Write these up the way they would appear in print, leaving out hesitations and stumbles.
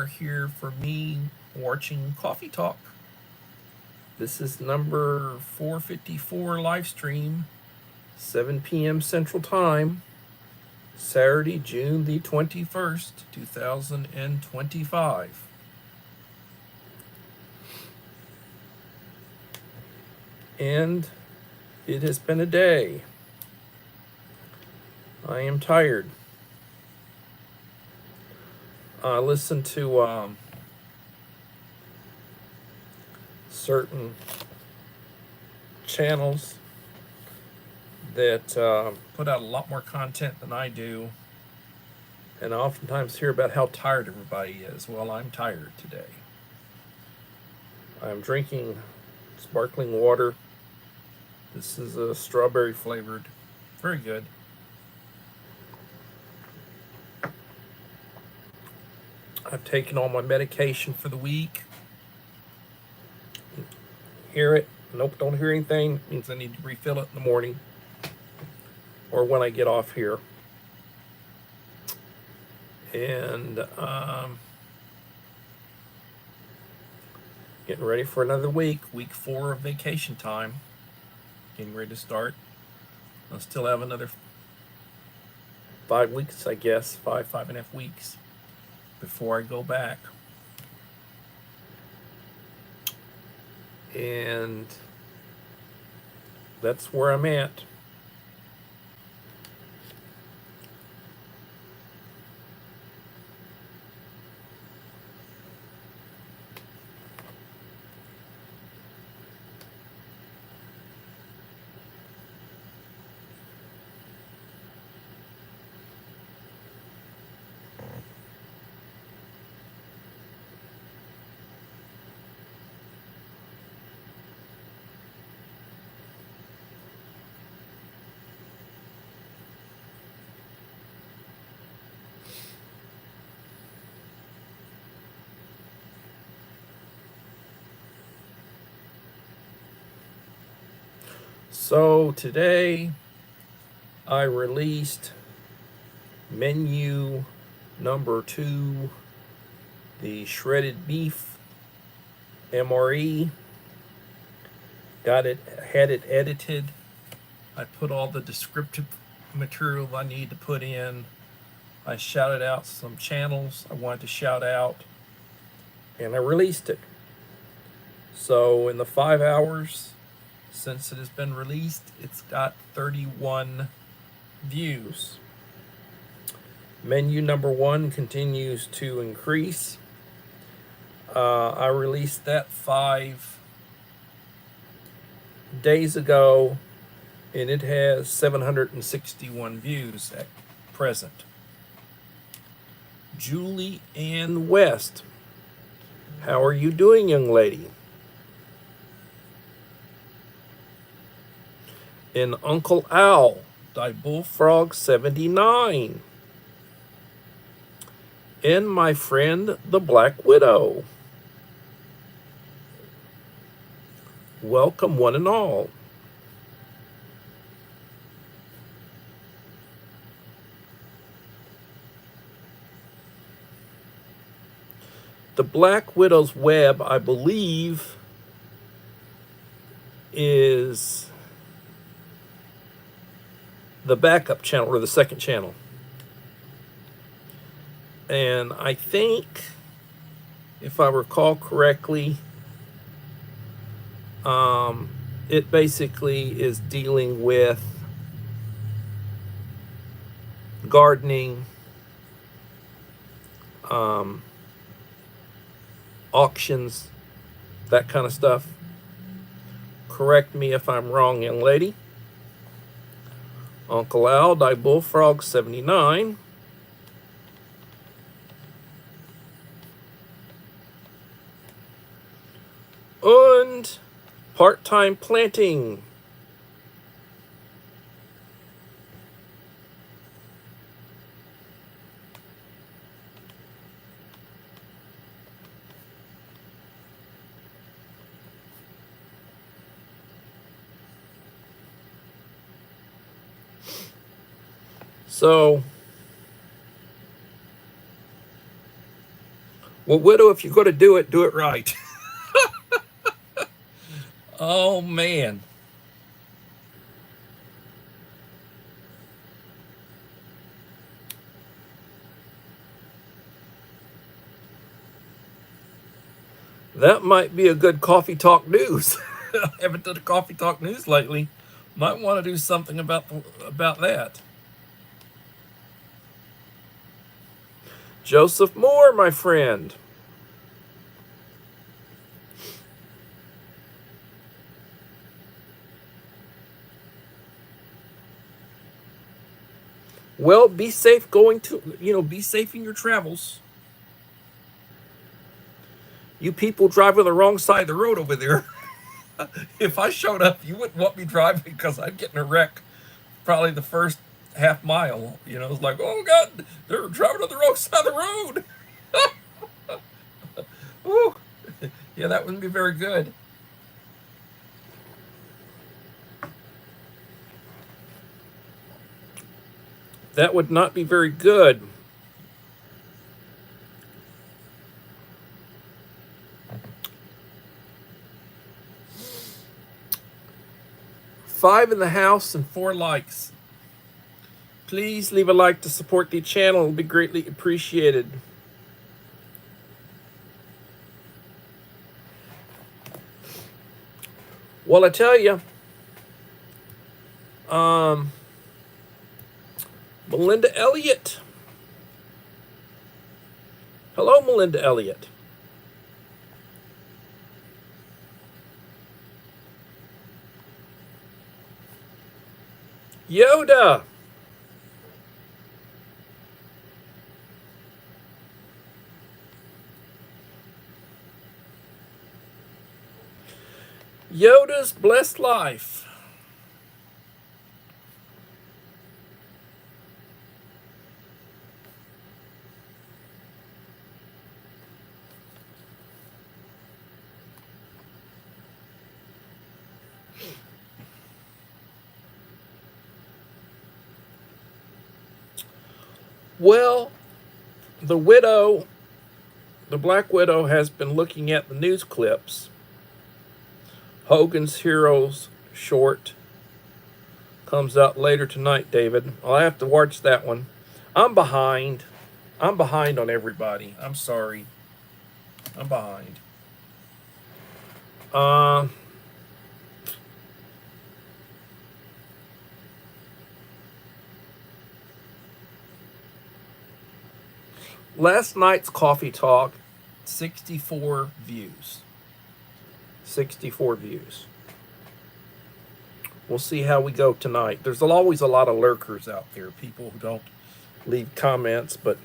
are here for me watching Coffee Talk. This is number 454 live stream, 7 p.m. Central Time, Saturday, June the 21st, 2025. And it has been a day. I am tired. I listened to certain channels that put out a lot more content than I do, and I oftentimes hear about how tired everybody is. Well, I'm tired today. I'm drinking sparkling water. This is a strawberry flavored. Very good. I've taken all my medication for the week. Hear it? Nope, don't hear anything. It means I need to refill it in the morning or when I get off here. And getting ready for another week 4 of vacation time. Getting ready to start. I'll still have another 5 weeks, I guess, 5.5 weeks before I go back. And that's where I'm at. So today I released menu number 2, the shredded beef MRE. Had it edited. I put all the descriptive material I need to put in. I shouted out some channels I wanted to shout out, and I released it. So in the 5 hours since it has been released, it's got 31 views. Menu number 1 continues to increase. I released that 5 days ago, and it has 761 views at present. Julie Ann West, how are you doing, young lady? And Uncle Al, Die Bullfrog 79. And my friend, the Black Widow. Welcome, one and all. The Black Widow's web, I believe, is the backup channel or the second channel. And I think, if I recall correctly, it basically is dealing with gardening, auctions, that kind of stuff. Correct me if I'm wrong, young lady. Uncle Al, Die Bullfrog 79. And part-time planting. So Well, widow, if you're going to do it right. Oh, man. That might be a good coffee talk news. I haven't done a coffee talk news lately. Might want to do something about that. Joseph Moore, my friend. Well, be safe be safe in your travels. You people driving the wrong side of the road over there. If I showed up, you wouldn't want me driving because I'd get in a wreck probably the first half mile. It's like, oh God, they're driving on the wrong side of the road. Woo. Yeah, that wouldn't be very good. That would not be very good. Five in the house and 4 likes. Please leave a like to support the channel. It will be greatly appreciated. Well, I tell you, Melinda Elliott. Hello, Melinda Elliott. Yoda. Yoda's blessed life. Well, the Black Widow, has been looking at the news clips. Hogan's Heroes short comes out later tonight, David. I'll have to watch that one. I'm behind. I'm behind on everybody. I'm sorry. I'm behind. Last night's coffee talk, 64 views. 64 views. We'll see how we go tonight. There's always a lot of lurkers out there, people who don't leave comments, but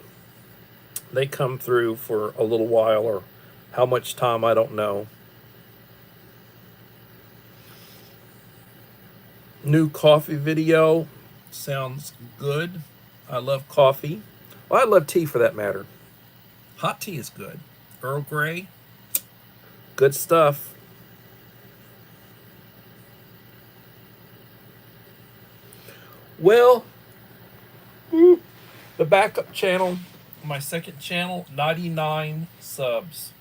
they come through for a little while, or how much time, I don't know. New coffee video sounds good. I love coffee. Well, I love tea for that matter. Hot tea is good. Earl Grey, good stuff. Well, the backup channel, my second channel, 99 subs.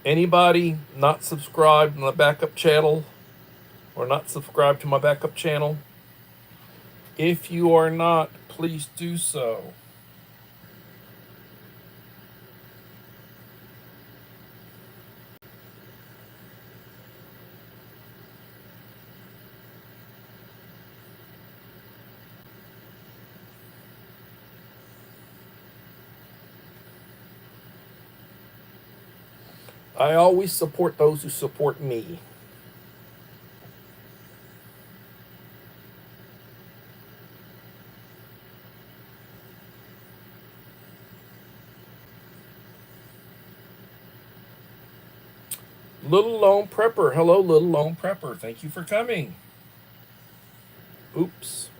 Anybody not subscribed to the backup channel or not subscribed to my backup channel? If you are not, please do so. I always support those who support me. Little Lone Prepper. Hello, Little Lone Prepper. Thank you for coming. Oops.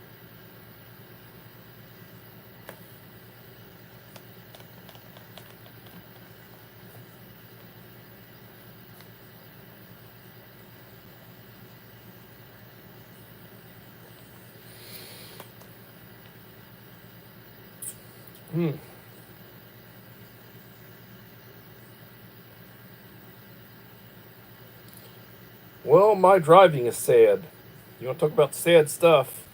Well, my driving is sad. You want to talk about sad stuff?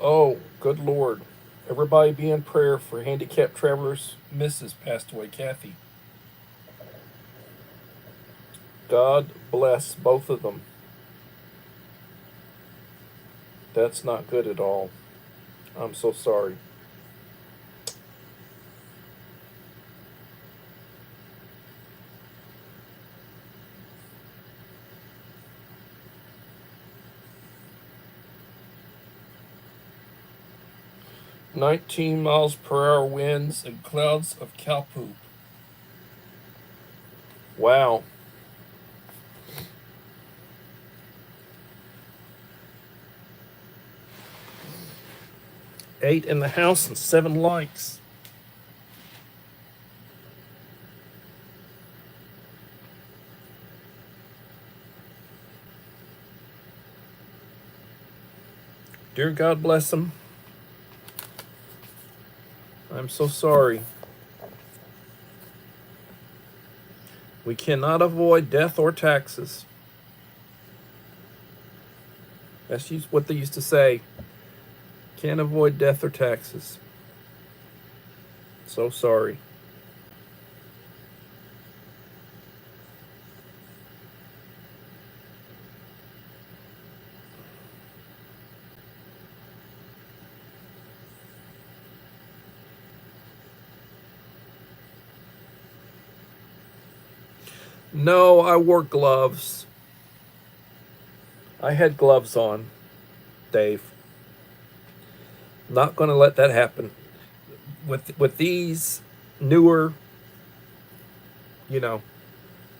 Oh, good Lord. Everybody be in prayer for handicapped travelers. Mrs. passed away, Kathy. God bless both of them. That's not good at all. I'm so sorry. "19 miles per hour winds and clouds of cow poop." Wow. 8 in the house and 7 likes. Dear God bless them. I'm so sorry. We cannot avoid death or taxes. That's what they used to say. Can't avoid death or taxes. So sorry. No, I wore gloves. I had gloves on, Dave. Not going to let that happen. With these newer, you know,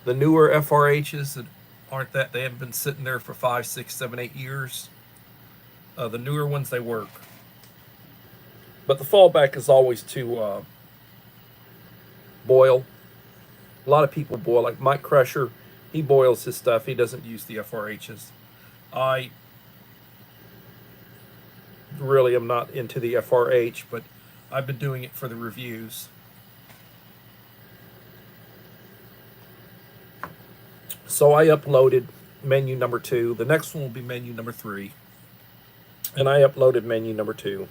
the newer FRHs that aren't that they haven't been sitting there for 5, 6, 7, 8 years. The newer ones they work, but the fallback is always to boil. A lot of people boil, like Mike Crusher. He boils his stuff. He doesn't use the FRHs. I really am not into the FRH, but I've been doing it for the reviews. So I uploaded menu number 2. The next one will be menu number 3. And I uploaded menu number 2.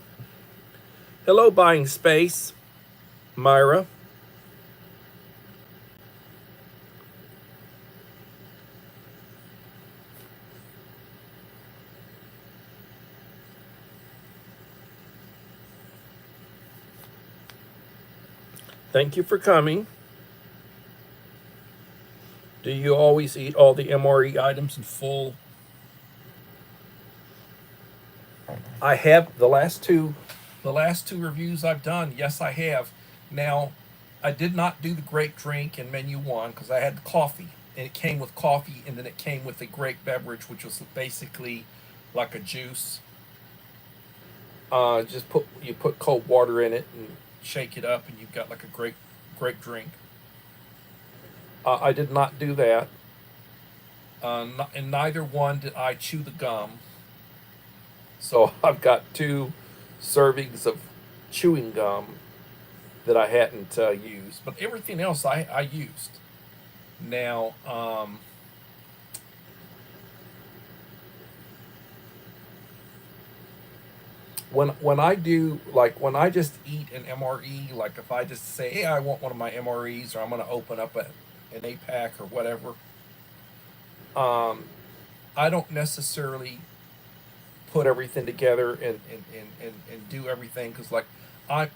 Hello, Buying Space, Myra. Thank you for coming. Do you always eat all the MRE items in full? I have the last two reviews I've done. Yes, I have. Now, I did not do the grape drink in menu 1 because I had the coffee, and it came with coffee, and then it came with the grape beverage, which was basically like a juice. Just put cold water in it and shake it up, and you've got like a grape drink. I did not do that. And neither one did I chew the gum. So I've got 2 servings of chewing gum that I hadn't used, but everything else I used. Now, when I do, like when I just eat an MRE, like if I just say, hey, I want one of my MREs, or I'm going to open up an APAC or whatever, I don't necessarily put everything together and do everything, because like I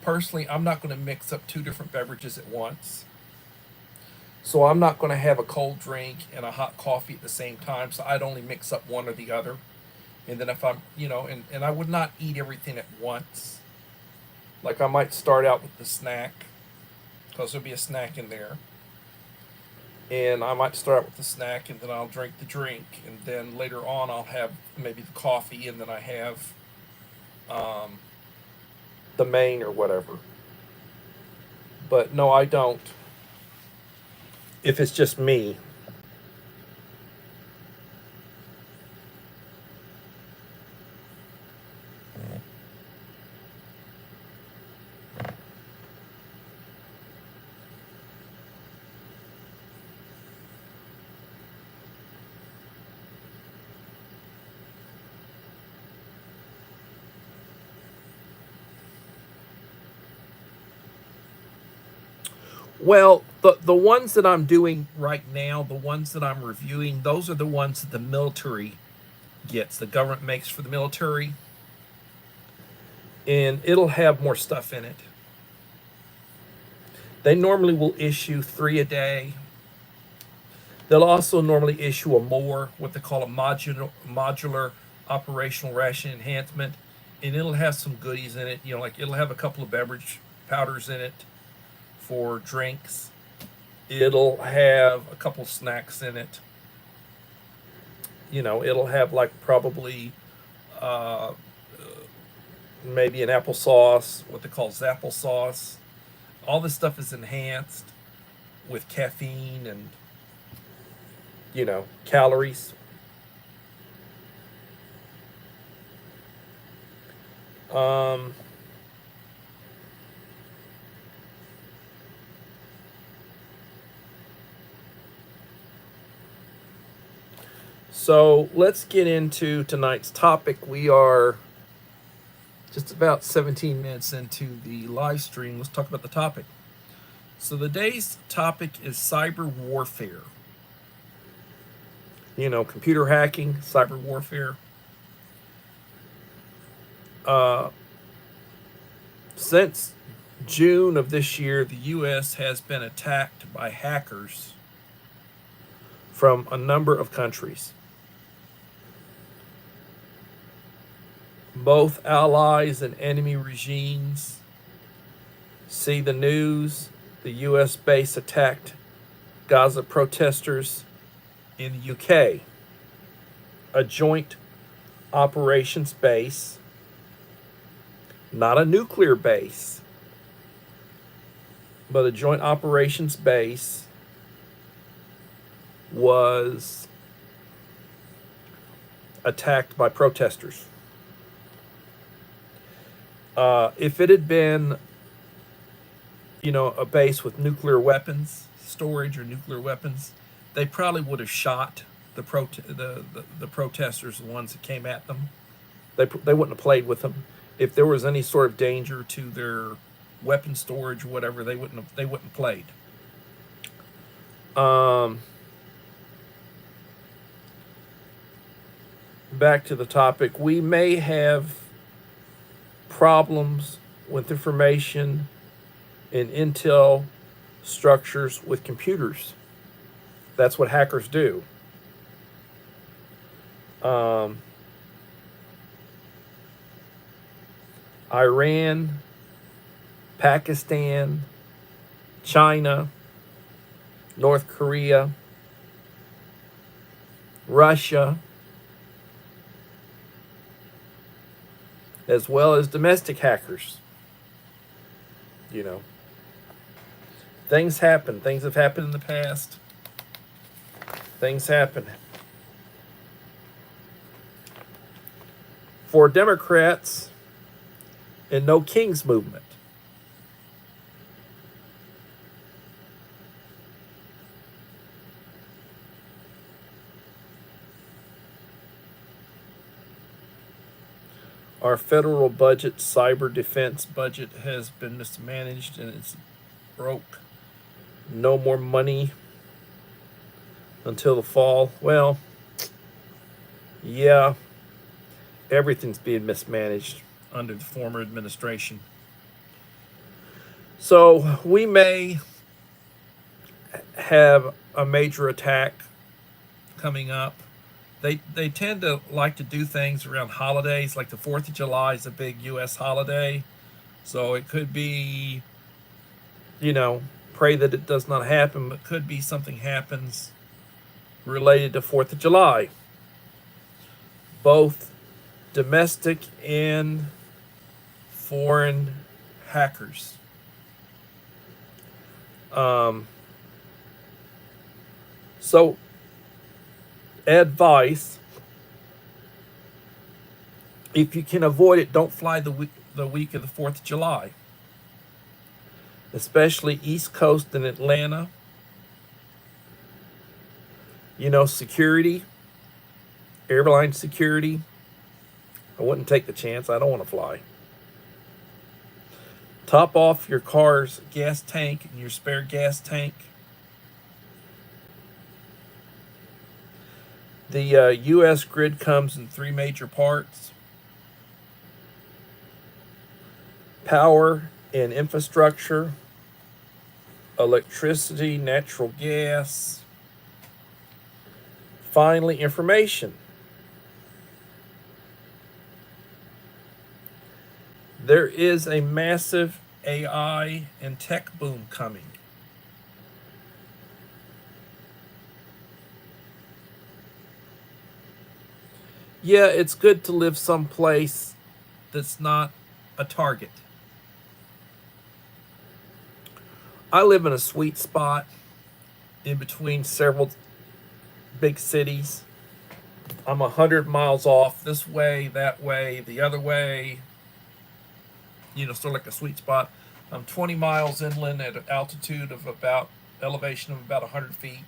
personally, I'm not going to mix up 2 different beverages at once. So I'm not going to have a cold drink and a hot coffee at the same time. So I'd only mix up one or the other. And then if I'm, and I would not eat everything at once. Like I might start out with the snack, because there'll be a snack in there. And I might start with the snack, and then I'll drink the drink. And then later on, I'll have maybe the coffee, and then I have the main or whatever. But no, I don't. If it's just me. Well, the ones that I'm doing right now, the ones that I'm reviewing, those are the ones that the military gets. The government makes for the military. And it'll have more stuff in it. They normally will issue 3 a day. They'll also normally issue a more, what they call a modular operational ration enhancement. And it'll have some goodies in it. You know, like it'll have a couple of beverage powders in it for drinks. It'll have a couple of snacks in it. You know, it'll have like probably maybe an applesauce, what they call zapple sauce. All this stuff is enhanced with caffeine and, you know, calories. So let's get into tonight's topic. We are just about 17 minutes into the live stream. Let's talk about the topic. So the day's topic is cyber warfare. You know, computer hacking, cyber warfare. Since June of this year, the U.S. has been attacked by hackers from a number of countries. Both allies and enemy regimes see the news. The U.S. base attacked Gaza protesters in the UK. A joint operations base, not a nuclear base, but a joint operations base was attacked by protesters. If it had been, you know, a base with nuclear weapons storage or nuclear weapons, they probably would have shot the protesters, the ones that came at them. They wouldn't have played with them. If there was any sort of danger to their weapon storage or whatever, they wouldn't have played. Back to the topic, we may have problems with information and intel structures with computers. That's what hackers do. Iran, Pakistan, China, North Korea, Russia, as well as domestic hackers. You know, things happen. Things have happened in the past. Things happen. For Democrats and No Kings movement, our federal budget, cyber defense budget, has been mismanaged and it's broke. No more money until the fall. Well, yeah, everything's being mismanaged under the former administration. So we may have a major attack coming up. They tend to like to do things around holidays, like the 4th of July is a big U.S. holiday. So it could be, you know, pray that it does not happen, but could be something happens related to 4th of July. Both domestic and foreign hackers. So, advice: if you can avoid it, don't fly the week of the 4th of July, especially East Coast and Atlanta. You know, security, airline security. I wouldn't take the chance. I don't want to fly. Top off your car's gas tank and your spare gas tank. The U.S. grid comes in 3 major parts: power and infrastructure, electricity, natural gas, finally, information. There is a massive AI and tech boom coming. Yeah, it's good to live someplace that's not a target. I live in a sweet spot in between several big cities. I'm 100 miles off this way, that way, the other way. You know, sort of like a sweet spot. I'm 20 miles inland at an altitude of about, elevation of about 100 feet.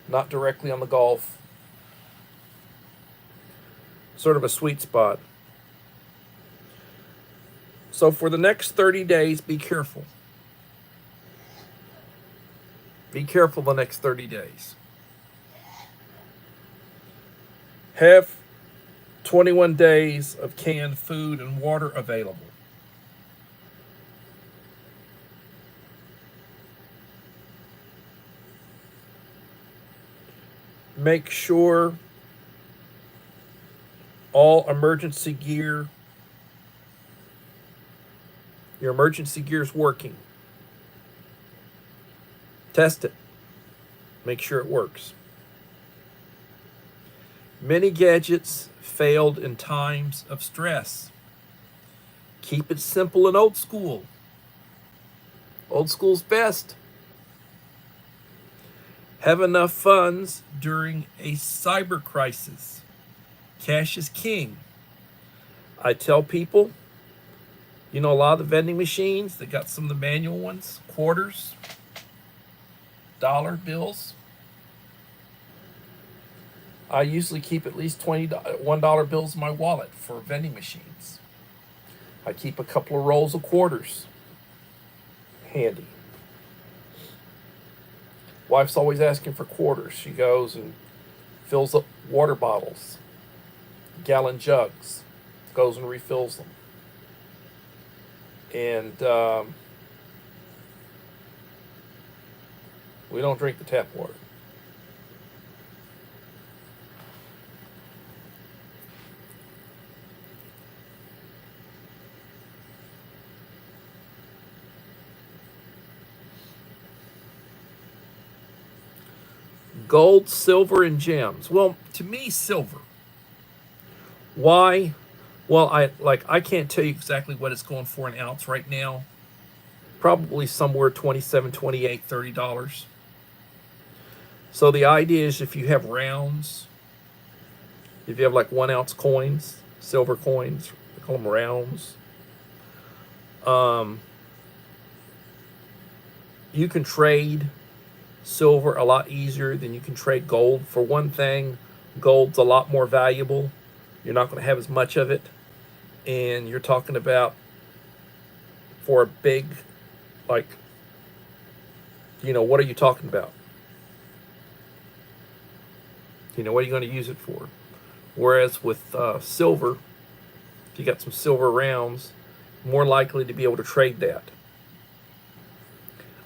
Not directly on the Gulf. Sort of a sweet spot. So for the next 30 days, be careful. Be careful the next 30 days. Have 21 days of canned food and water available. Make sure all emergency gear, your emergency gear is working. Test it. Make sure it works. Many gadgets failed in times of stress. Keep it simple and old school. Old school's best. Have enough funds during a cyber crisis. Cash is king. I tell people, you know, a lot of the vending machines, they got some of the manual ones, quarters, dollar bills. I usually keep at least $1 bills in my wallet for vending machines. I keep a couple of rolls of quarters handy. Wife's always asking for quarters. She goes and fills up water bottles, gallon jugs, goes and refills them. And we don't drink the tap water. Gold, silver, and gems. Well, to me, silver. Why? Well, I can't tell you exactly what it's going for an ounce right now. Probably somewhere $27, $28, $30. So the idea is, if you have rounds, if you have like 1 ounce coins, silver coins, they call them rounds. You can trade silver a lot easier than you can trade gold. For one thing, gold's a lot more valuable. You're not going to have as much of it. And you're talking about, for a big, like, you know, what are you talking about? You know, what are you going to use it for? Whereas with silver, if you got some silver rounds, more likely to be able to trade that.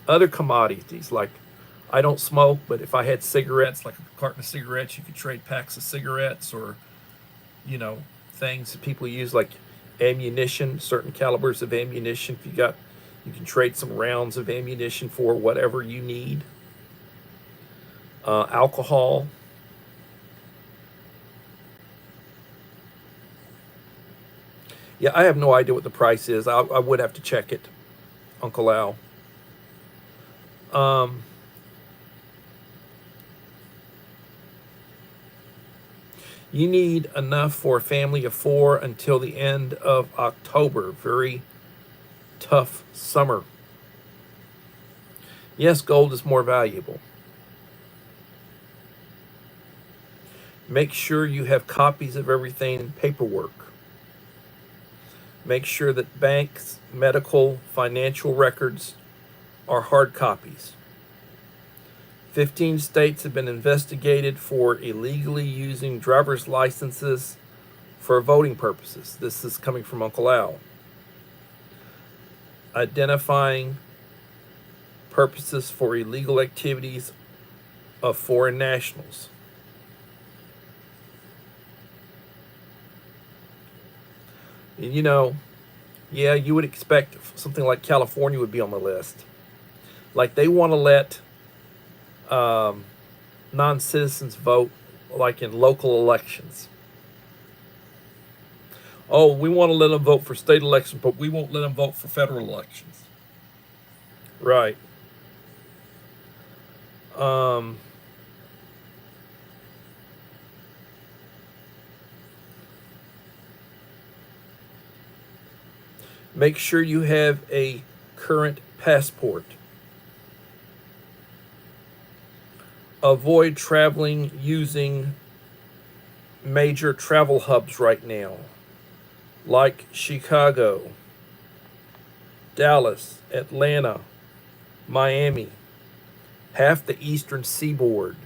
Other commodities, like, I don't smoke, but if I had cigarettes, like a carton of cigarettes, you could trade packs of cigarettes, or, you know, things that people use, like ammunition, certain calibers of ammunition. If you can trade some rounds of ammunition for whatever you need. Alcohol. Yeah, I have no idea what the price is. I would have to check it, Uncle Al. Um, you need enough for a family of 4 until the end of October. Very tough summer. Yes, gold is more valuable. Make sure you have copies of everything in paperwork. Make sure that banks, medical, financial records are hard copies. 15 states have been investigated for illegally using driver's licenses for voting purposes. This is coming from Uncle Al. Identifying purposes for illegal activities of foreign nationals. And you know, yeah, you would expect something like California would be on the list. Like they want to let non-citizens vote, like in local elections. Oh, we want to let them vote for state elections, but we won't let them vote for federal elections. Right. Um, make sure you have a current passport. Avoid traveling using major travel hubs right now, like Chicago, Dallas, Atlanta, Miami, half the eastern seaboard.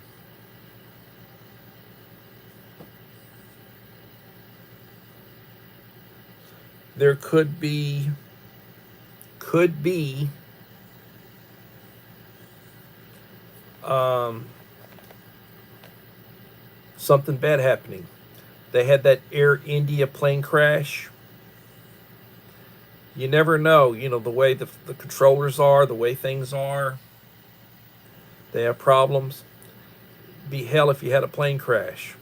There could be um, something bad happening. They had that Air India plane crash. You never know, the way the controllers are, the way things are. They have problems. Be hell if you had a plane crash.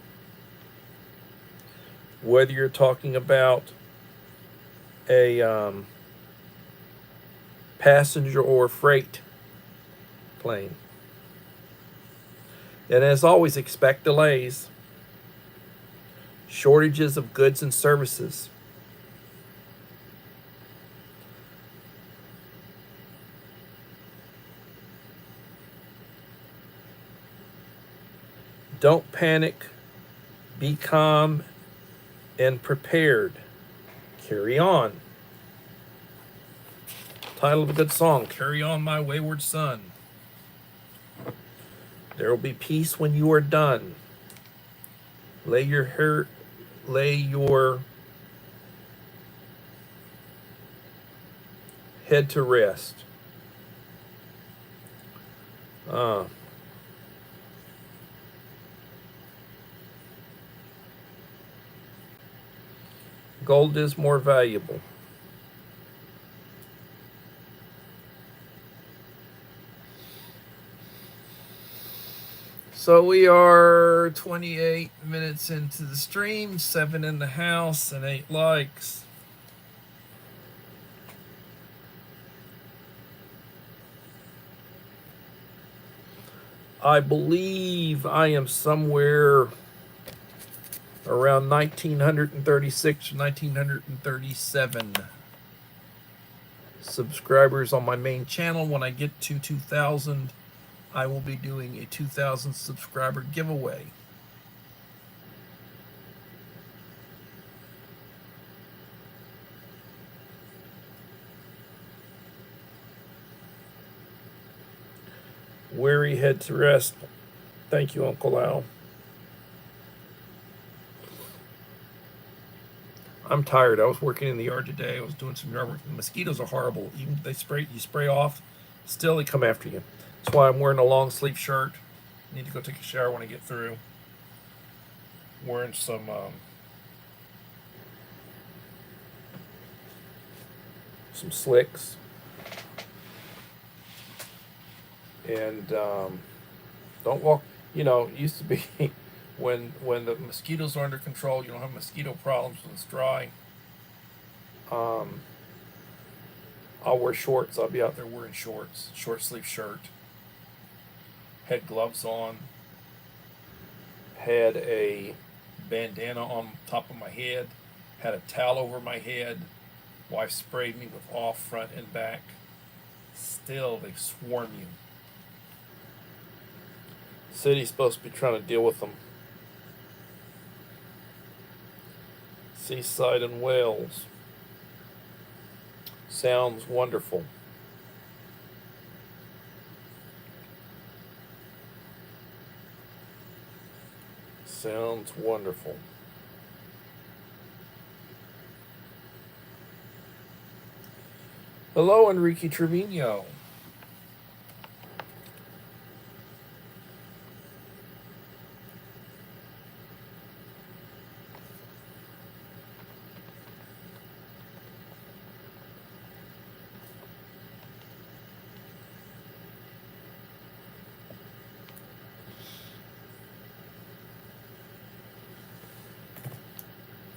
Whether you're talking about a passenger or freight plane. And as always, expect delays, shortages of goods and services. Don't panic, be calm and prepared. Carry on. Title of a good song, Carry On My Wayward Son. There will be peace when you are done. Lay your head to rest. Gold is more valuable. So we are 28 minutes into the stream, 7 in the house, and 8 likes. I believe I am somewhere around 1936 or 1937 subscribers on my main channel. When I get to 2,000, I will be doing a 2,000 subscriber giveaway. Weary head to rest. Thank you, Uncle Al. I'm tired. I was working in the yard today. I was doing some yard work. The mosquitoes are horrible. Even if you spray off, still they come after you. That's why I'm wearing a long sleeve shirt. I need to go take a shower when I get through. Wearing some slicks. And don't walk. It used to be when the mosquitoes are under control, you don't have mosquito problems when it's dry. Um, I'll wear shorts. I'll be out there wearing shorts, short sleeve shirt. Had gloves on. Had a bandana on top of my head. Had a towel over my head. Wife sprayed me with off, front, and back. Still, they swarm you. City's supposed to be trying to deal with them. Seaside in Wales. Sounds wonderful. Sounds wonderful. Hello, Enrique Trevino.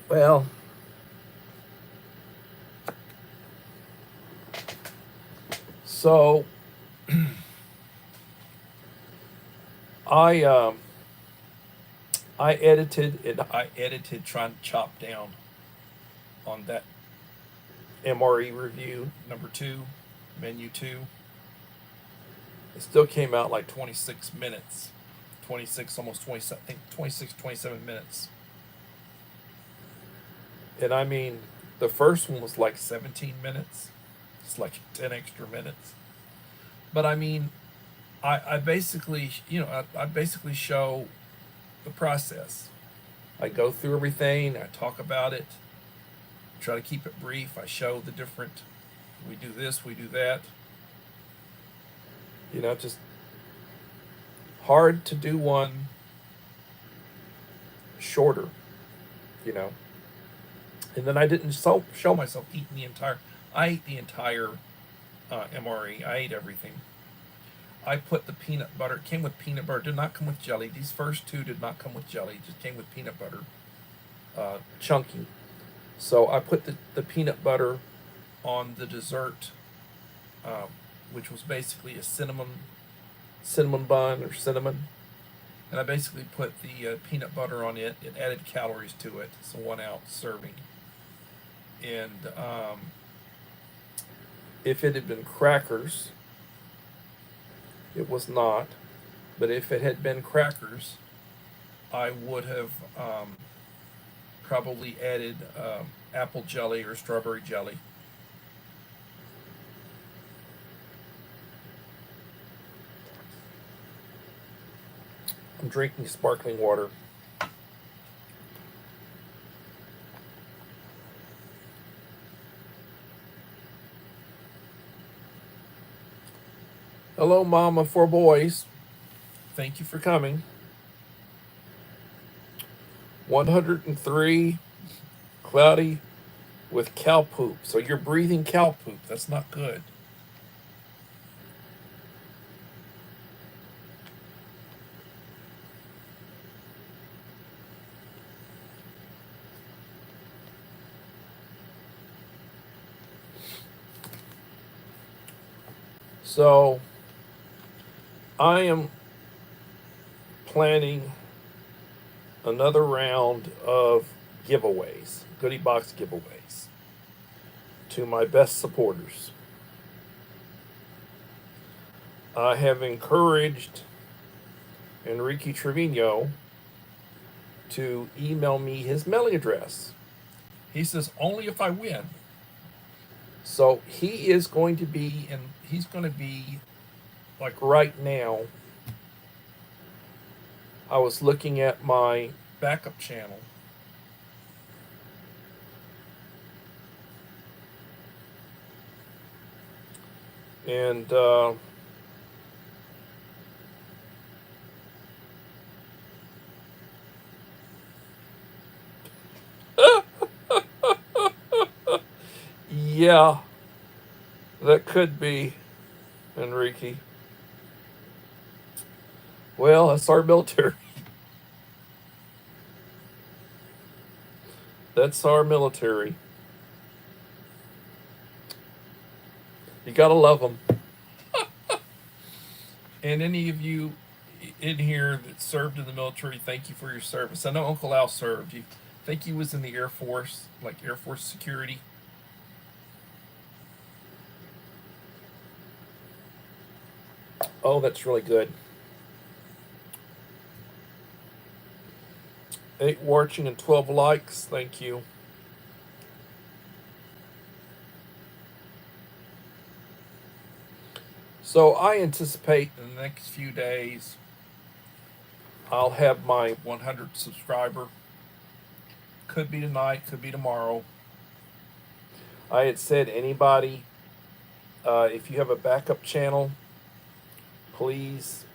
Well, so I edited trying to chop down on that MRE review number 2, menu 2. It still came out like 26 minutes. 26, almost 20, I think 26, 27 minutes. And I mean, the first one was like 17 minutes. It's like 10 extra minutes. But I mean, I basically, I basically show the process. I go through everything, I talk about it, try to keep it brief. I show the different, we do this, we do that. Just hard to do one shorter, And then I didn't show myself eating I ate the entire MRE. I ate everything. I put the peanut butter. It came with peanut butter. It did not come with jelly. These first 2 did not come with jelly. It just came with peanut butter, chunky. So I put the peanut butter on the dessert, which was basically a cinnamon bun or cinnamon. And I basically put the peanut butter on it. It added calories to it. It's a 1-ounce serving. And if it had been crackers, it was not. But if it had been crackers, I would have probably added apple jelly or strawberry jelly. I'm drinking sparkling water. Hello, Mama 4 boys. Thank you for coming. 103, cloudy with cow poop. So you're breathing cow poop. That's not good. So I am planning another round of giveaways, goodie box giveaways, to my best supporters. I have encouraged Enrique Trevino to email me his mailing address. He says, only if I win. So he is going to be, he's going to be, like right now, I was looking at my backup channel. And yeah, that could be Enrique. Well, that's our military. That's our military. You gotta love them. And any of you in here that served in the military, thank you for your service. I know Uncle Al served. You think he was in the Air Force, like Air Force security? Oh, that's really good. 8 watching and 12 likes. Thank you. So I anticipate in the next few days I'll have my 100 subscriber. Could be tonight, could be tomorrow. I had said anybody, if you have a backup channel, please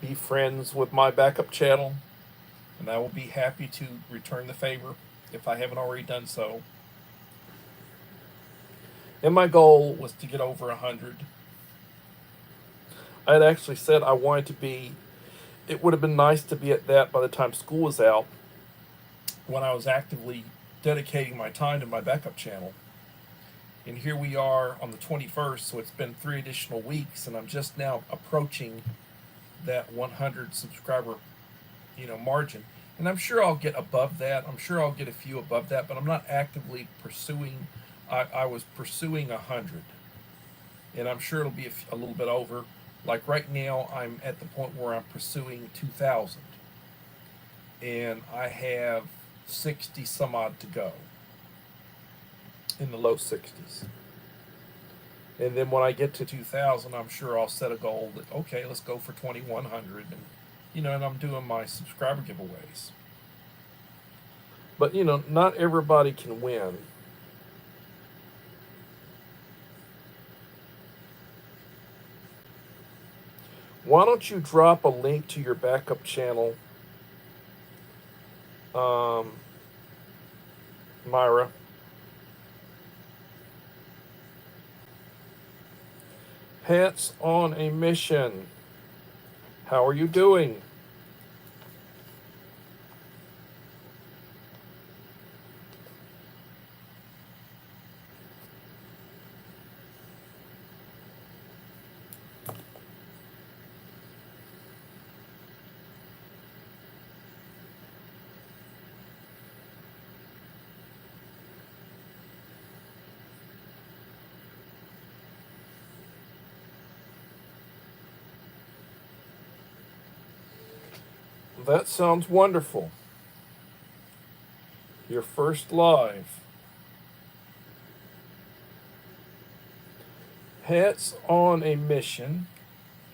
be friends with my backup channel, and I will be happy to return the favor if I haven't already done so. And my goal was to get over 100. I had actually said I wanted to be, it would have been nice to be at that by the time school was out, when I was actively dedicating my time to my backup channel. And here we are on the 21st, so it's been 3 additional weeks, and I'm just now approaching that 100 subscriber, margin. And I'm sure I'll get above that. I'm sure I'll get a few above that, but I'm not actively pursuing. I was pursuing 100, and I'm sure it'll be a little bit over. Like right now, I'm at the point where I'm pursuing 2,000, and I have 60 some odd to go, in the low 60s. And then when I get to 2,000, I'm sure I'll set a goal that, okay, let's go for 2,100, and I'm doing my subscriber giveaways. But not everybody can win. Why don't you drop a link to your backup channel, Myra? Pets on a Mission. How are you doing? That sounds wonderful. Your first live. Pets on a Mission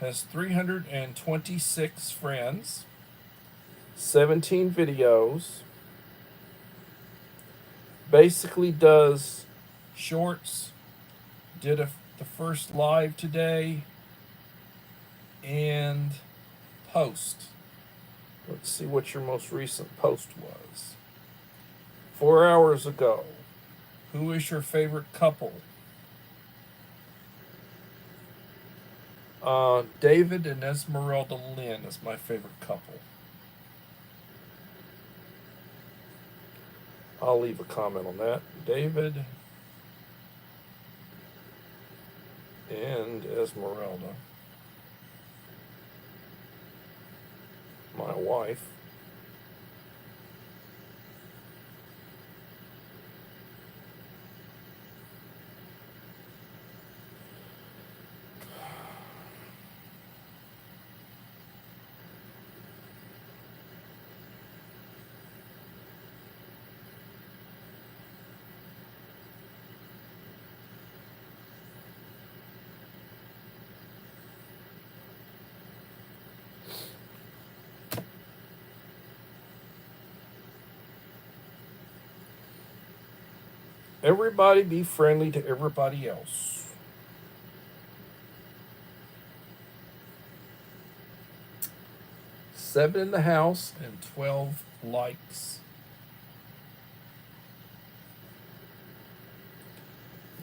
has 326 friends, 17 videos, basically does shorts, did the first live today, and post. Let's see what your most recent post was. 4 hours ago. Who is your favorite couple? David and Esmeralda Lynn is my favorite couple. I'll leave a comment on that. David and Esmeralda, my wife. Everybody be friendly to everybody else. Seven in the house and 12 likes.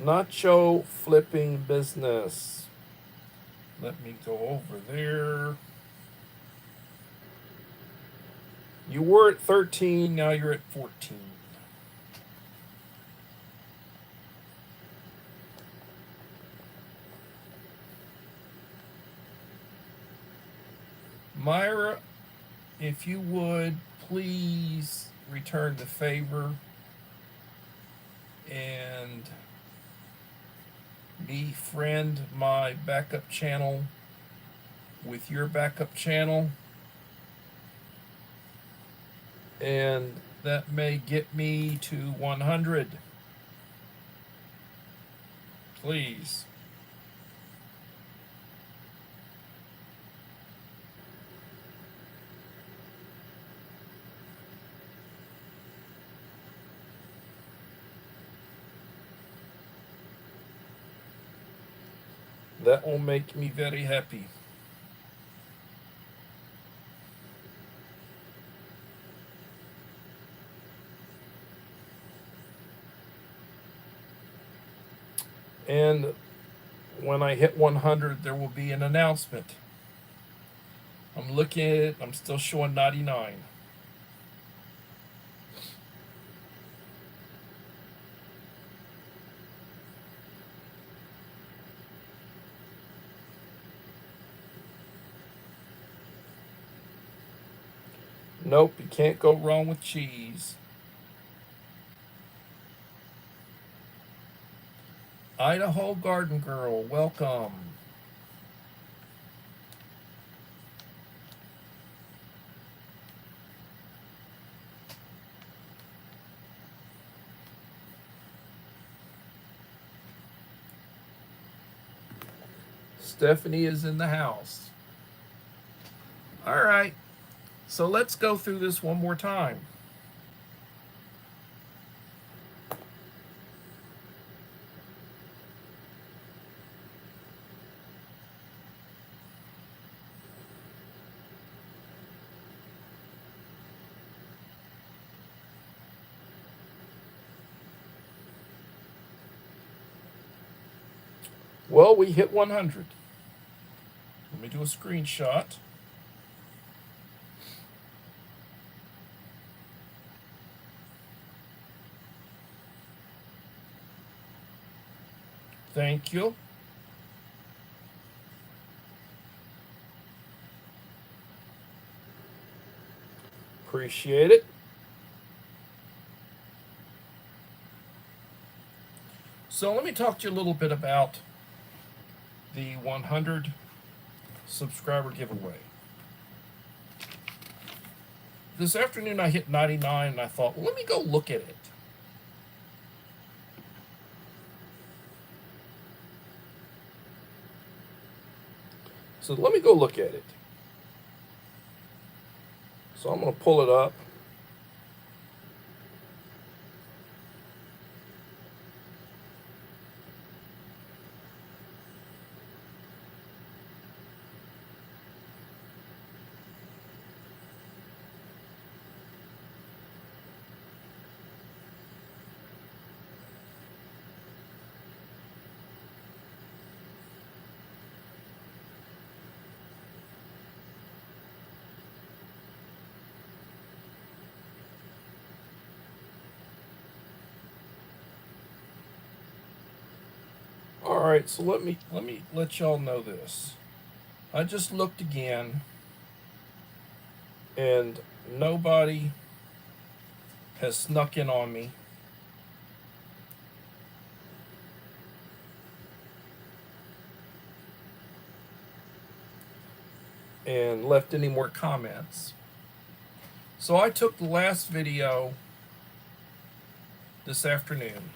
Nacho flipping business. Let me go over there. You were at 13, now you're at 14. Myra, if you would please return the favor and befriend my backup channel with your backup channel, and that may get me to 100. Please. That will make me very happy. And when I hit 100, there will be an announcement. I'm looking at it, I'm still showing 99. Nope, you can't go wrong with cheese. Idaho Garden Girl, welcome. Stephanie is in the house. All right, so let's go through this one more time. Well, we hit 100. Let me do a screenshot. Thank you. Appreciate it. So let me talk to you a little bit about the 100 subscriber giveaway. This afternoon I hit 99 and I thought, well, let me go look at it. So let me go look at it. So I'm going to pull it up. All right, so let me let y'all know this. I just looked again, and nobody has snuck in on me. And left any more comments. So I took the last video this afternoon.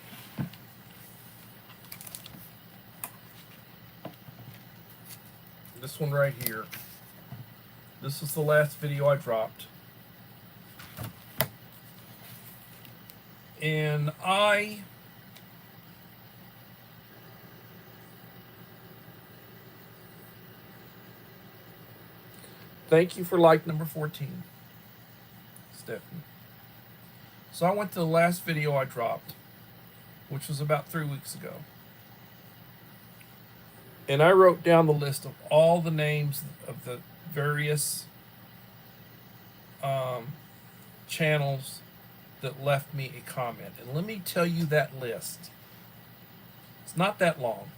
This one right here. This is the last video I dropped. And I thank you for like number 14, Stephanie. So I went to the last video I dropped, which was about 3 weeks ago. And I wrote down the list of all the names of the various channels that left me a comment. And let me tell you that list. It's not that long.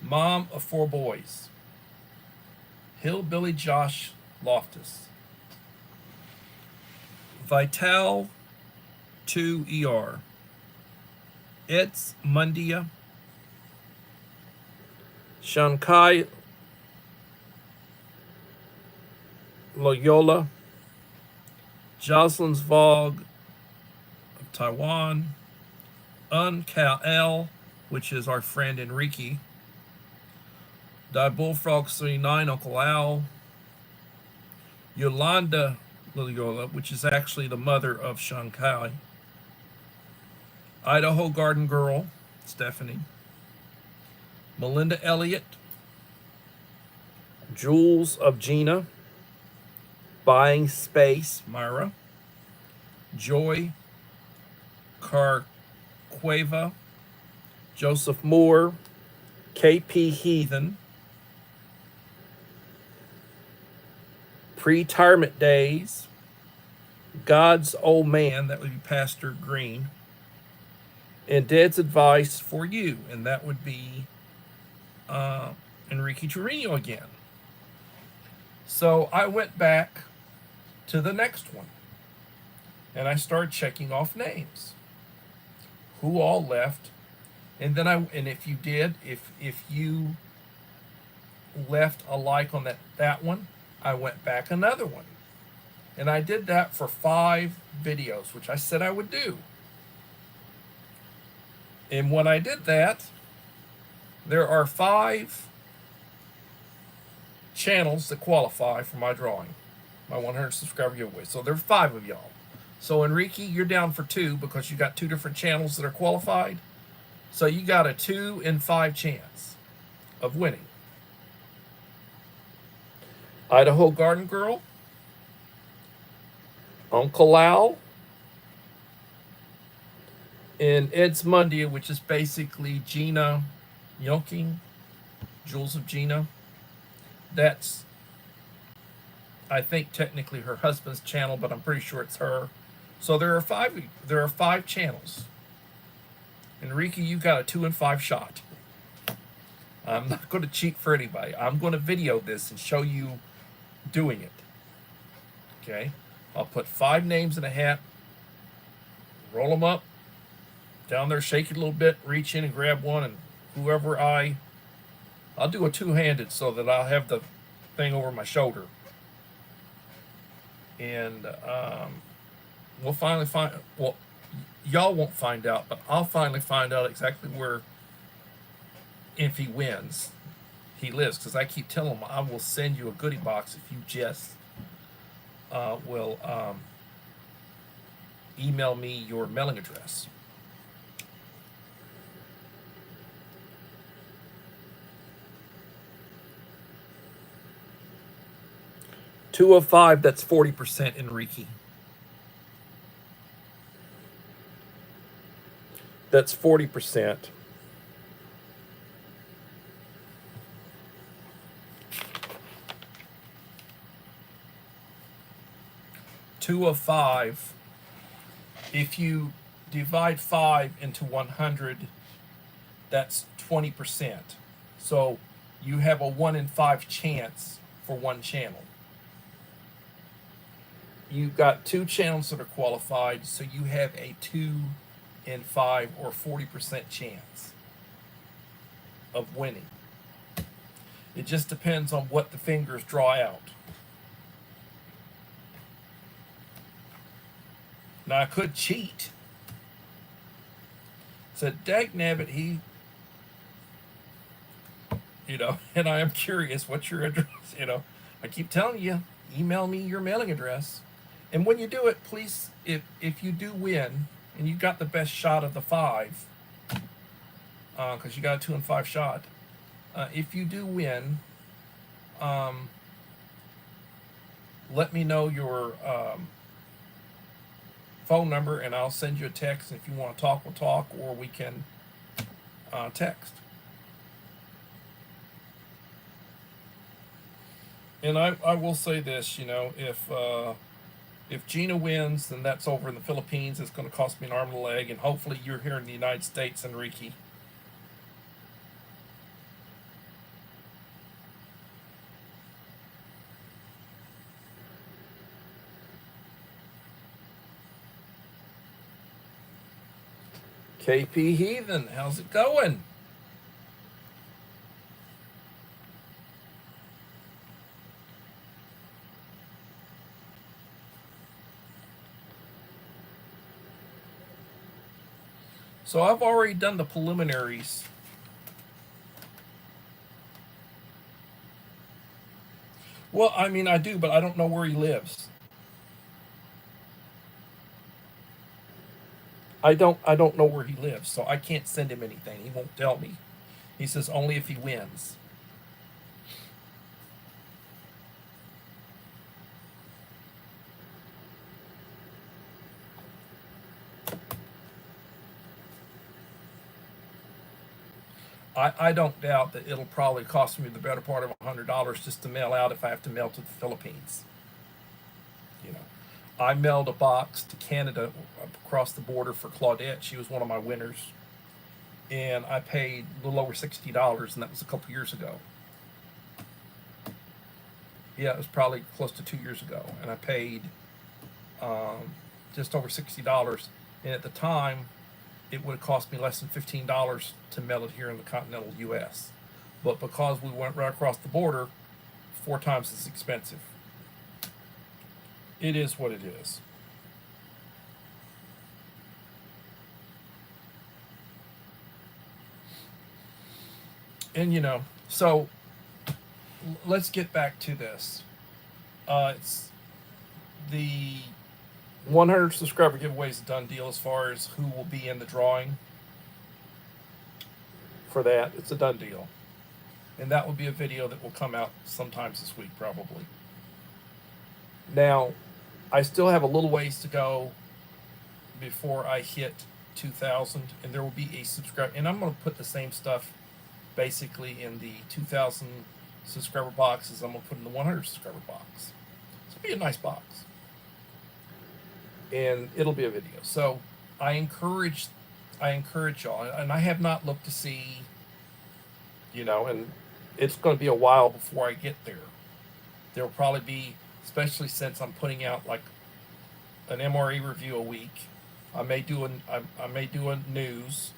Mom of 4 boys. Hillbilly Josh Loftus. Vital 2ER. It's Mundia. Shanghai Loyola. Jocelyn's Vogue of Taiwan. Cal L, which is our friend Enrique. Die Bullfrog 39, Uncle Al. Yolanda Loyola, which is actually the mother of Shanghai. Idaho Garden Girl, Stephanie. Melinda Elliott. Jules of Gina. Buying Space, Myra. Joy Carqueva. Joseph Moore. KP Heathen. Pre-Retirement Days. God's Old Man, that would be Pastor Green. And Dad's Advice for You, and that would be Enrique Trevino again. So I went back to the next one, and I started checking off names, who all left, and then if you left a like on that one, I went back another one, and I did that for 5 videos, which I said I would do. And when I did that, there are 5 channels that qualify for my drawing, my 100 subscriber giveaway. So there are 5 of y'all. So Enrique, you're down for 2 because you got 2 different channels that are qualified. So you got a 2 in 5 chance of winning. Idaho Garden Girl, Uncle Al, and Ed's Mundia, which is basically Gina Yoking, Jules of Gina. That's, I think, technically her husband's channel, but I'm pretty sure it's her. So there are 5 channels. Enrique, you got a 2 in 5 shot. I'm not going to cheat for anybody. I'm going to video this and show you doing it. Okay? I'll put 5 names in a hat, roll them up, down there, shake it a little bit, reach in and grab one, and whoever I'll do a 2-handed so that I'll have the thing over my shoulder. And we'll finally y'all won't find out, but I'll finally find out exactly where, if he wins, he lives. Because I keep telling him I will send you a goodie box if you just will email me your mailing address. Two of 5, that's 40%, Enrique. That's 40%. Two of 5. If you divide 5 into 100, that's 20%. So you have a 1 in 5 chance for one channel. You've got 2 channels that are qualified, so you have a 2 in 5 or 40% chance of winning. It just depends on what the fingers draw out. Now I could cheat. Said, dagnabbit, and I am curious, what's your address? I keep telling you, email me your mailing address. And when you do it, please, if you do win, and you got the best shot of the 5, because you got a 2 in 5 shot, if you do win, let me know your phone number, and I'll send you a text. If you want to talk, we'll talk, or we can text. And I will say this, if Gina wins, then that's over in the Philippines. It's going to cost me an arm and a leg, and hopefully you're here in the United States, Enrique. KP Heathen, how's it going? So I've already done the preliminaries. Well, I mean, I do, but I don't know where he lives. I don't know where he lives, so I can't send him anything. He won't tell me. He says only if he wins. I don't doubt that it'll probably cost me the better part of $100 just to mail out if I have to mail to the Philippines. You know, I mailed a box to Canada across the border for Claudette. She was one of my winners, and I paid a little over $60, and that was a couple years ago. Yeah, it was probably close to 2 years ago, and I paid just over $60. And at the time, it would have cost me less than $15 to mail it here in the continental U.S. But because we went right across the border, 4 times as expensive. It is what it is. And you know, so let's get back to this. It's the 100 subscriber giveaway is a done deal as far as who will be in the drawing for that. It's a done deal. And that will be a video that will come out sometimes this week, probably. Now, I still have a little ways to go before I hit 2,000, and there will be a subscriber. And I'm going to put the same stuff basically in the 2,000 subscriber box as I'm going to put in the 100 subscriber box. So it'll be a nice box. And it'll be a video. So I encourage y'all, and I have not looked to see, you know, and it's going to be a while before I get there. There'll probably be, especially since I'm putting out like an MRE review a week. I may do a news.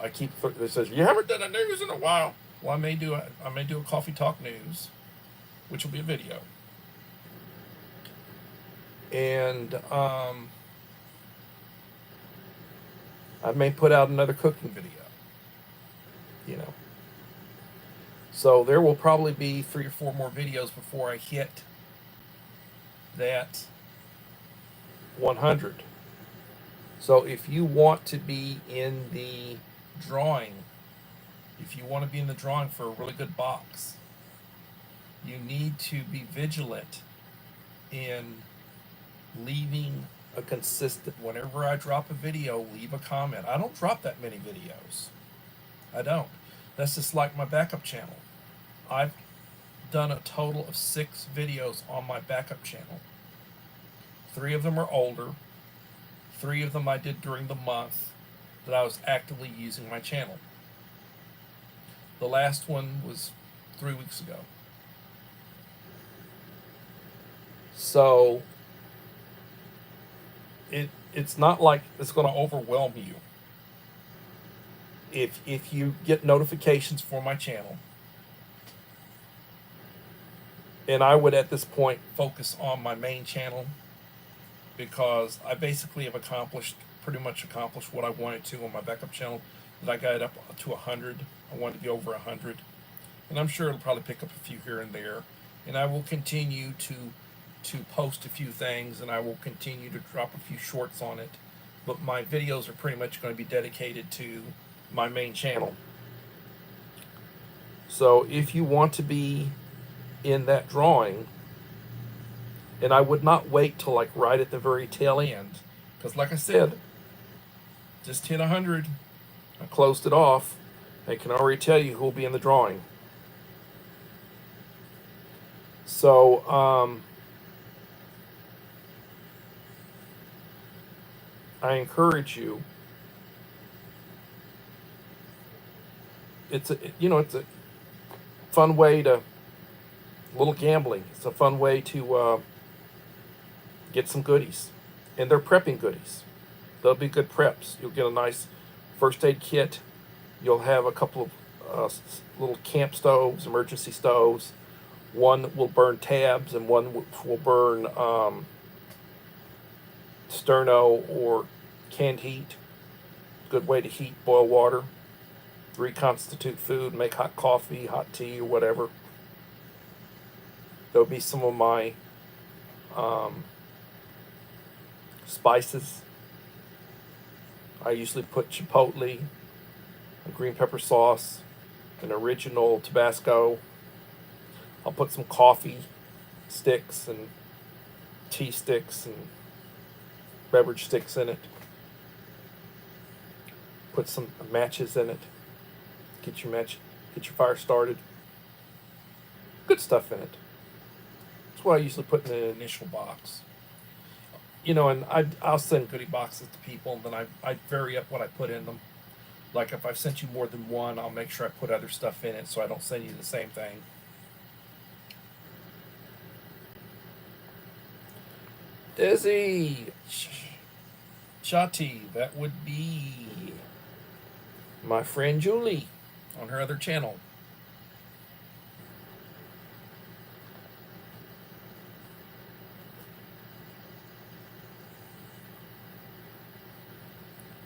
It says you haven't done a news in a while. Well, I may do a coffee talk news, which will be a video. And I may put out another cooking video. You know. So there will probably be 3 or 4 more videos before I hit that 100. So if you want to be in the drawing, for a really good box, you need to be vigilant in leaving a consistent, whenever I drop a video, leave a comment. I don't drop that many videos. I don't. That's just like my backup channel. I've done a total of 6 videos on my backup channel. 3 of them are older. 3 of them I did during the month that I was actively using my channel. The last one was 3 weeks ago. So it's not like it's going to overwhelm you. If you get notifications for my channel, and I would at this point focus on my main channel, because I basically have pretty much accomplished what I wanted to on my backup channel. That I got it up to 100. I wanted to be over 100, and I'm sure it'll probably pick up a few here and there. And I will continue to post a few things, and I will continue to drop a few shorts on it. But my videos are pretty much going to be dedicated to my main channel. So if you want to be in that drawing, and I would not wait till like right at the very tail end, because like I said, just hit 100. I closed it off. I can already tell you who will be in the drawing. So I encourage you. It's a fun way to, a little gambling. It's a fun way to get some goodies, and they're prepping goodies. They'll be good preps. You'll get a nice first aid kit. You'll have a couple of little camp stoves, emergency stoves. One will burn tabs, and one will burn sterno or canned heat. Good way to heat boil water. Reconstitute food, make hot coffee, hot tea, or whatever. There'll be some of my spices. I usually put chipotle, a green pepper sauce, an original Tabasco. I'll put some coffee sticks and tea sticks and beverage sticks in it. Put some matches in it. Get your fire started. Good stuff in it. That's what I usually put in the initial box. And I'll send goodie boxes to people, and then I vary up what I put in them. Like if I've sent you more than one, I'll make sure I put other stuff in it so I don't send you the same thing. Desi Shati, that would be my friend Julie on her other channel.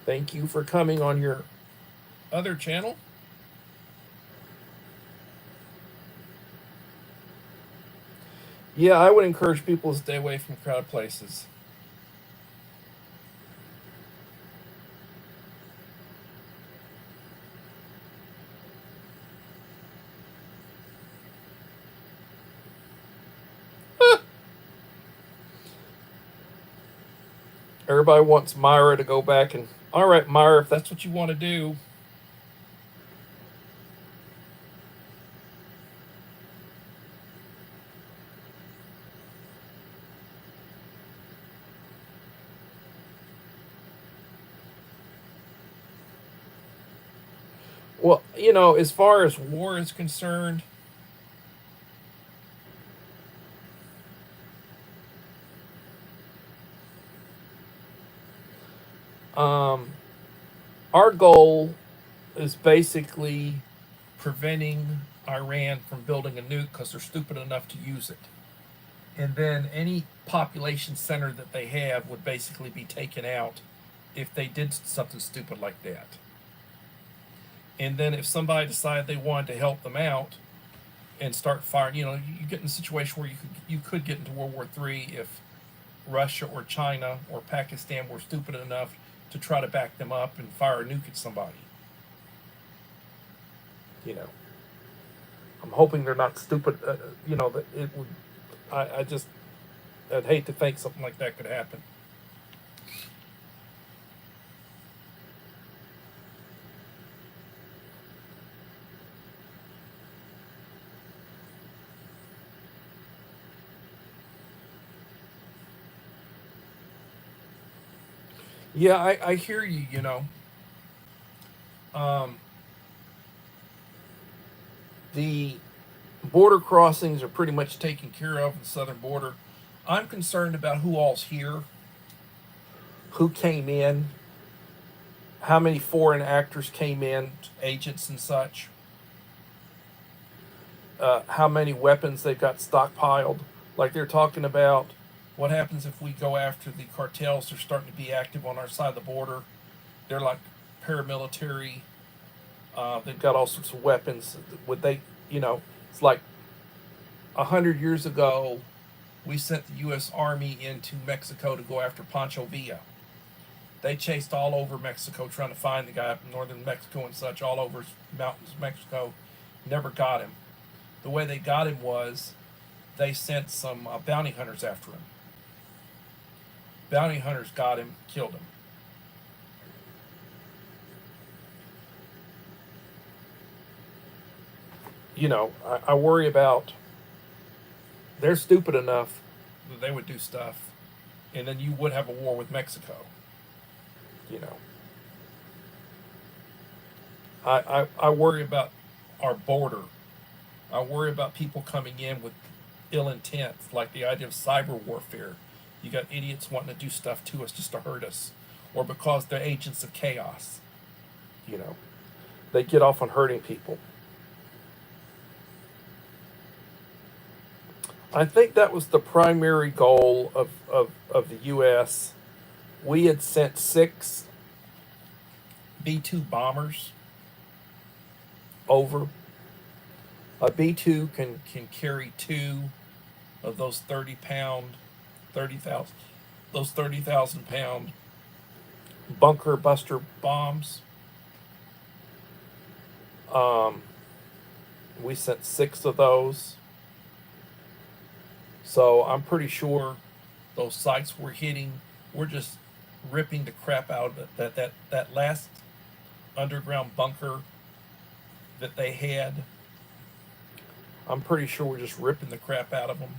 Thank you for coming on your other channel. Yeah, I would encourage people to stay away from crowded places. Everybody wants Myra to go back and, all right, Myra, if that's what you want to do. Well, as far as war is concerned, our goal is basically preventing Iran from building a nuke because they're stupid enough to use it. And then any population center that they have would basically be taken out if they did something stupid like that. And then if somebody decided they wanted to help them out and start firing, you get in a situation where you could get into World War III if Russia or China or Pakistan were stupid enough to try to back them up and fire a nuke at somebody. I'm hoping they're not stupid. That it would. I'd hate to think something like that could happen. Yeah, I hear you. The border crossings are pretty much taken care of, the southern border. I'm concerned about who all's here, who came in, how many foreign actors came in, agents and such, how many weapons they've got stockpiled. Like they're talking about what happens if we go after the cartels. They're starting to be active on our side of the border. They're like paramilitary. They've got all sorts of weapons. It's like 100 years ago, we sent the U.S. Army into Mexico to go after Pancho Villa. They chased all over Mexico trying to find the guy up in northern Mexico and such, all over mountains of Mexico. Never got him. The way they got him was they sent some bounty hunters after him. Bounty hunters got him, killed him. I worry about, they're stupid enough that they would do stuff, and then you would have a war with Mexico. I worry about our border. I worry about people coming in with ill intent, like the idea of cyber warfare. You got idiots wanting to do stuff to us just to hurt us, or because they're agents of chaos. You know, they get off on hurting people. I think that was the primary goal of the U.S. We had sent 6 B-2 bombers over. A B-2 can carry 2 of those 30,000 pound bunker buster bombs. We sent 6 of those. So I'm pretty sure those sites we're hitting, we're just ripping the crap out of it. That last underground bunker that they had, I'm pretty sure we're just ripping the crap out of them.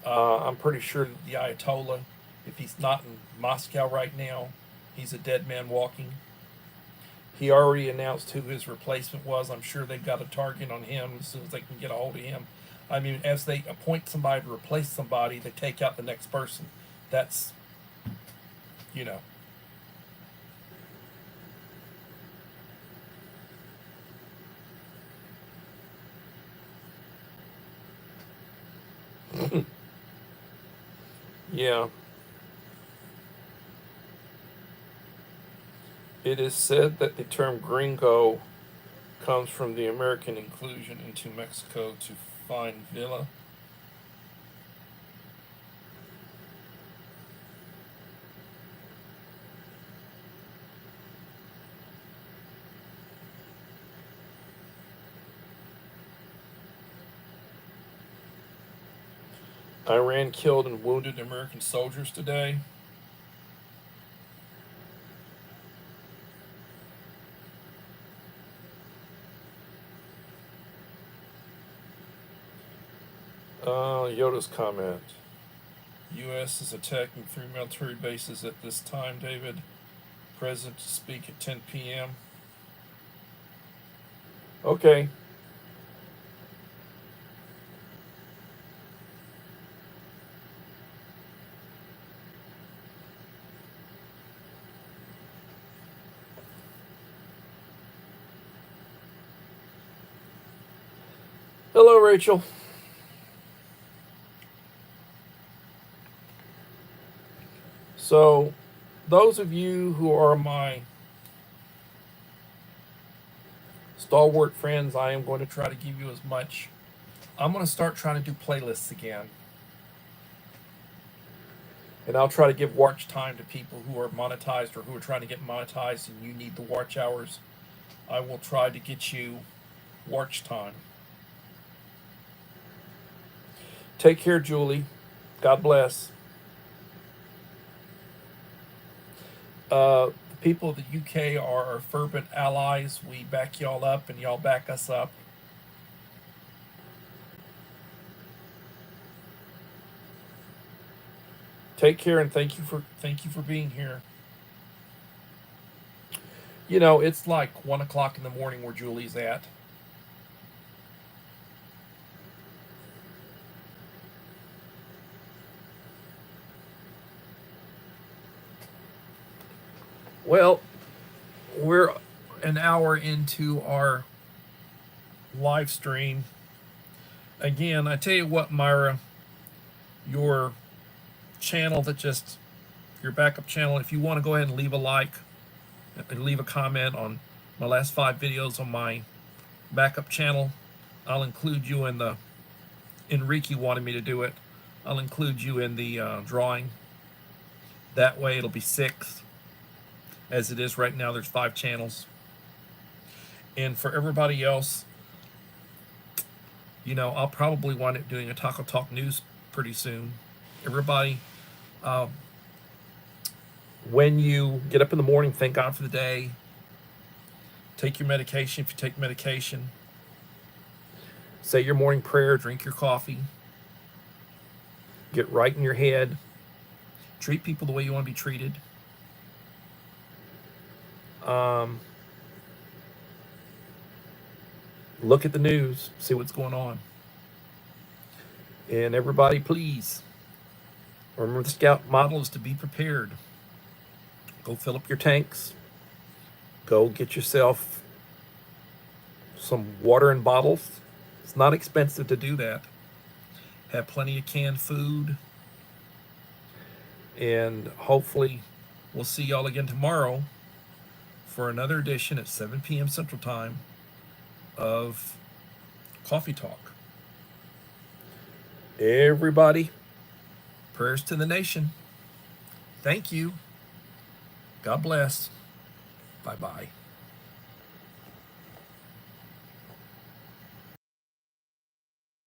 I'm pretty sure that the Ayatollah, if he's not in Moscow right now, he's a dead man walking. He already announced who his replacement was. I'm sure they've got a target on him as soon as they can get a hold of him. I mean, as they appoint somebody to replace somebody, they take out the next person. That's, you know. Yeah. It is said that the term gringo comes from the American inclusion into Mexico to find villa. Iran killed and wounded American soldiers today. Yoda's comment. U.S. is attacking 3 military bases at this time, David. President to speak at 10 p.m. Okay. Hello, Rachel. So, those of you who are my stalwart friends, I am going to try to give you as much. I'm going to start trying to do playlists again. And I'll try to give watch time to people who are monetized or who are trying to get monetized and you need the watch hours. I will try to get you watch time. Take care, Julie. God bless. The people of the UK are our fervent allies. We back y'all up and y'all back us up. Take care and thank you for being here. You know, it's like 1 o'clock in the morning where Julie's at. Well, we're an hour into our live stream. Again, I tell you what, Myra, your channel your backup channel, if you want to go ahead and leave a like and leave a comment on my last 5 videos on my backup channel, I'll include you in the, Enrique wanted me to do it, I'll include you in the drawing. That way it'll be 6. As it is right now, there's 5 channels. And for everybody else, you know, I'll probably wind up doing a Taco Talk News pretty soon. Everybody, when you get up in the morning, thank God for the day. Take your medication if you take medication. Say your morning prayer, drink your coffee. Get right in your head. Treat people the way you want to be treated. Look at the news, see what's going on. And everybody, please remember the scout model is to be prepared. Go fill up your tanks. Go get yourself some water in bottles. It's not expensive to do that. Have plenty of canned food. And hopefully we'll see y'all again tomorrow for another edition at 7 p.m. Central Time of Coffee Talk. Everybody, prayers to the nation. Thank you. God bless. Bye-bye.